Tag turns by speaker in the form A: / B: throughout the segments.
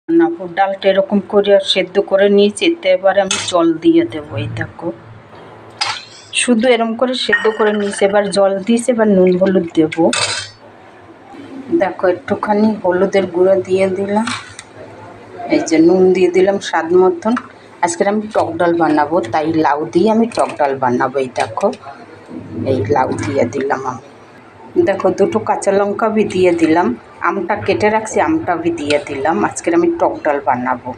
A: বানাবো। ডালটা এরকম করে সেদ্ধ করে নিয়েছি, তো এবারে আমি জল দিয়ে দেবো। এই দেখো শুধু এরকম করে সেদ্ধ করে নিয়েছি, এবার জল দিয়েছি, এবার নুন হলুদ দেবো। দেখো একটুখানি হলুদের গুঁড়ো দিয়ে দিলাম, এই যে নুন দিয়ে দিলাম স্বাদ মতন। আজকের আমি টক ডাল বানাবো, তাই লাউ দিয়ে আমি টক ডাল বানাবো। এই দেখো এই লাউ দিয়ে দিলাম আমি। দেখো দুটো কাঁচা লঙ্কা भी দিয়ে দিলাম, আমটা কেটে রাখছি আমটা भी দিয়ে দিলাম। আজকের আমি টক ডাল বানাবো।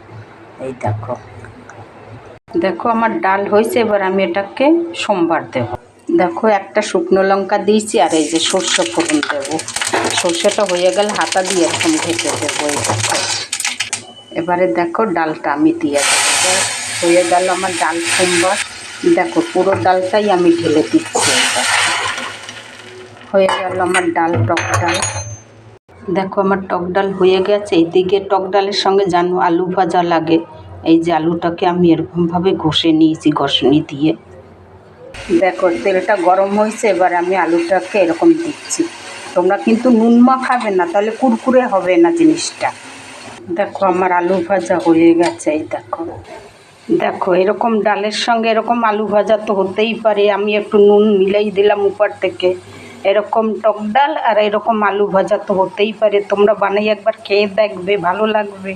A: এই দেখো দেখো আমার ডাল হয়েছে, এবার আমি এটাকে সোমবার দেব। দেখো একটা শুকনো লঙ্কা দিয়েছি, আর এই যে সর্ষে ফোড়ন দেবো। সর্ষেটা হয়ে গেলে হাতা দিয়ে এরকম ঢেকে দেবো। এই দেখো এবারে দেখো ডালটা আমি দিয়ে দেবো। হয়ে গেল আমার ডাল সোমবার। দেখো পুরো ডালটাই আমি ঢেলে দিচ্ছি। হয়ে গেল আমার ডাল, টক ডাল। দেখো আমার টক ডাল হয়ে গেছে। এইদিকে টক ডালের সঙ্গে জানো আলু ভাজা লাগে, এই যে আলুটাকে আমি এরকমভাবে ঘষে নিয়েছি ঘষনি দিয়ে। দেখো তেলটা গরম হয়েছে, এবার আমি আলুটাকে এরকম দিচ্ছি। তোমরা কিন্তু নুন মাখাবে না, তাহলে কুরকুরে হবে না জিনিসটা। দেখো আমার আলু ভাজা হয়ে গেছে। এই দেখো দেখো এরকম ডালের সঙ্গে এরকম আলু ভাজা তো হতেই পারে, আমি একটু নুন মিলাই দিলাম উপর থেকে। এরকম টক ডাল আর এরকম আলু ভাজা তো হতেই পারে, তোমরা বানিয়ে একবার খেয়ে দেখবে, ভালো লাগবে।